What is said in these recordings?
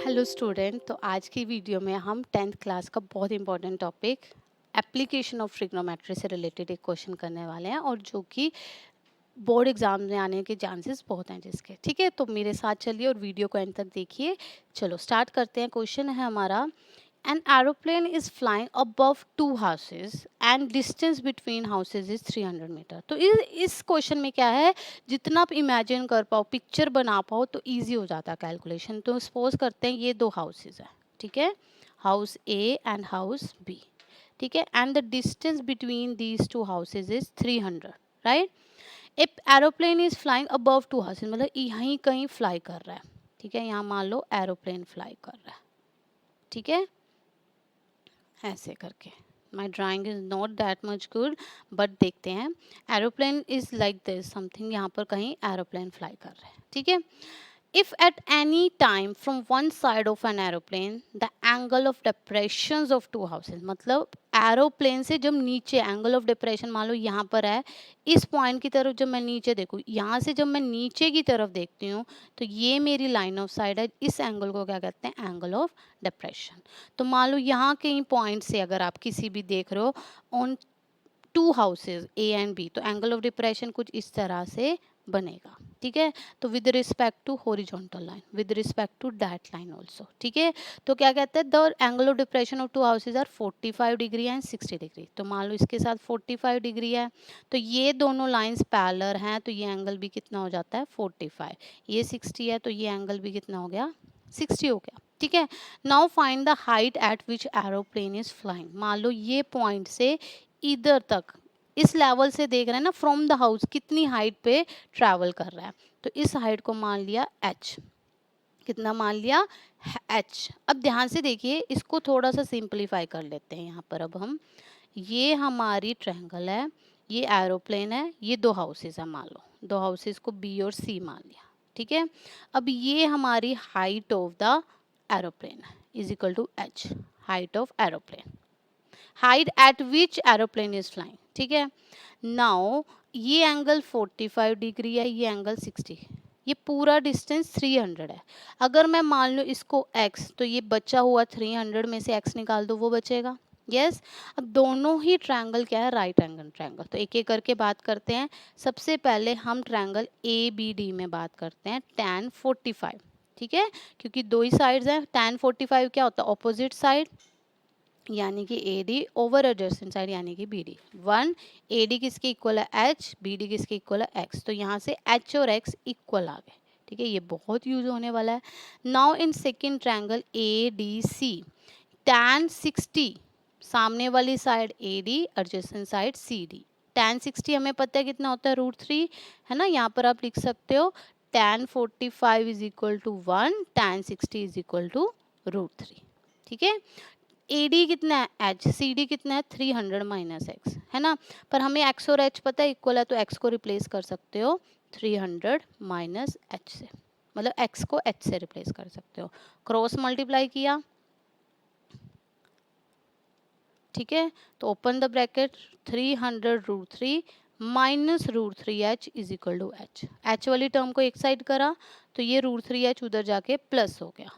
Hello student. तो आज की वीडियो में हम 10th क्लास का बहुत important topic application of trigonometry से रिलेटेड एक क्वेश्चन करने वाले हैं, और जो कि बोर्ड एग्जाम में आने के चांसेस बहुत हैं जिसके। ठीक है, तो मेरे साथ चलिए और वीडियो को एंड तक देखिए। चलो स्टार्ट करते हैं। क्वेश्चन है हमारा, an aeroplane is flying above two houses and distance between houses is 300 metre. तो इस क्वेश्चन में क्या है, जितना आप इमेजिन कर पाओ, पिक्चर बना पाओ तो इजी हो जाता है कैलकुलेशन। तो सपोज करते हैं ये दो हाउसेज है, ठीक है, house A and house B, ठीक है, and the distance between these two houses is 300, right. एक aeroplane is flying above two houses, मतलब यहीं कहीं फ्लाई कर रहा है, ठीक है, यहाँ मान लो एरोप्लेन फ्लाई कर रहा है, ठीक है, ऐसे करके। माई drawing is not that much good, but देखते हैं। Aeroplane is like this something, यहाँ पर कहीं एरोप्लेन फ्लाई कर रहे हैं, ठीक है। If at any time from one side of an aeroplane the angle of depressions of two houses, मतलब एरोप्लेन से जब नीचे एंगल ऑफ डिप्रेशन मान लो यहाँ पर है, इस पॉइंट की तरफ जब मैं नीचे देखूँ, यहाँ से जब मैं नीचे की तरफ देखती हूँ तो ये मेरी लाइन ऑफ साइड है, इस एंगल को क्या कहते हैं, एंगल ऑफ डिप्रेशन। तो मान लो यहाँ कहीं पॉइंट से अगर आप किसी भी देख रहे हो on two houses A and B, तो एंगल ऑफ डिप्रेशन कुछ इस तरह से बनेगा, ठीक है। तो with respect to horizontal line, with respect to that line also, ठीक है। तो क्या कहते हैं, the angle of depression of two houses are 45 degree and 60 degree. तो मान लो इसके साथ 45 डिग्री है, तो ये दोनों लाइंस पैरेलल हैं, तो ये एंगल भी कितना हो जाता है, 45। ये 60 है, तो ये एंगल भी कितना हो गया, 60 हो गया, ठीक है। Now find the height at which aeroplane is flying. मान लो ये पॉइंट से इधर तक, इस लेवल से देख रहे हैं ना, फ्रॉम द हाउस कितनी हाइट पे ट्रैवल कर रहा है, तो इस हाइट को मान लिया h। कितना मान लिया, h। अब ध्यान से देखिए, इसको थोड़ा सा सिंपलीफाई कर लेते हैं यहाँ पर। अब हम, ये हमारी ट्रायंगल है, ये एरोप्लेन है, ये दो हाउसेस है, मान लो दो हाउसेस को b और c मान लिया, ठीक है। अब ये हमारी height of the aeroplane is equal to h, height of aeroplane, height at which aeroplane is flying, ठीक है। नाउ ये एंगल 45 डिग्री है, ये एंगल 60, ये पूरा डिस्टेंस 300 है। अगर मैं मान लूँ इसको x, तो ये बचा हुआ 300 में से x निकाल दो, वो बचेगा, यस। अब दोनों ही ट्रायंगल क्या है, राइट एंगल ट्रायंगल। तो एक एक करके बात करते हैं। सबसे पहले हम ट्रायंगल ABD में बात करते हैं, tan 45, ठीक है, क्योंकि दो ही साइड्स हैं। tan 45 क्या होता है, ऑपोजिट साइड, यानी कि AD ओवर एडजेसेंट साइड यानी कि BD। 1 AD किसके इक्वल है, H, BD किसके इक्वल है, X। तो यहाँ से H और X इक्वल आ गए, ठीक है, ये बहुत यूज होने वाला है। Now in second triangle ADC, tan 60 सामने वाली side AD, adjacent side CD। tan 60 हमें पता है कितना होता है, √3, है ना। यहाँ पर आप लिख सकते हो tan 45 is equal to 1, tan 60 is equal to √3, ठीक है। AD कितना है, H, CD कितना है, 300 माइनस एक्स, है ना। पर हमें x और h पता है इक्वल है, तो x को रिप्लेस कर सकते हो 300 माइनस h से, मतलब x को h से रिप्लेस कर सकते हो। क्रॉस मल्टीप्लाई किया, ठीक है, तो open the bracket, 300 √3 minus √3h is equal to h। h वाली टर्म को एक साइड करा, तो ये √3h उधर जाके प्लस हो गया,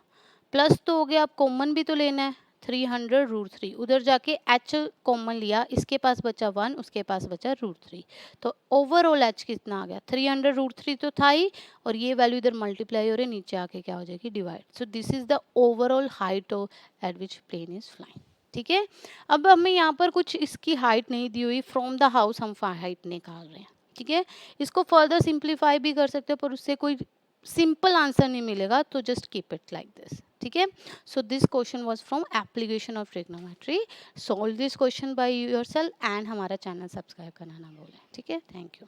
प्लस तो हो गया, अब कॉमन भी तो लेना है, 300 √3 उधर जाके h कॉमन लिया, इसके पास बचा 1, उसके पास बचा √3। तो ओवरऑल h कितना आ गया, 300 √3 तो था ही, और ये वैल्यू इधर मल्टीप्लाई हो रही है, नीचे आके क्या हो जाएगी, divide. So this is the overall height at which plane is flying, ठीक है। अब हमें यहाँ पर कुछ इसकी हाइट नहीं दी हुई, फ्रॉम द हाउस हम हाइट निकाल रहे हैं, ठीक है। इसको फर्दर सिंप्लीफाई भी कर सकते हो, पर उससे कोई सिंपल आंसर नहीं मिलेगा, तो just keep it like this, ठीक है। So this question was from application of trigonometry. Solve this question by yourself and हमारा चैनल सब्सक्राइब करना ना भूलें, ठीक है। Thank you.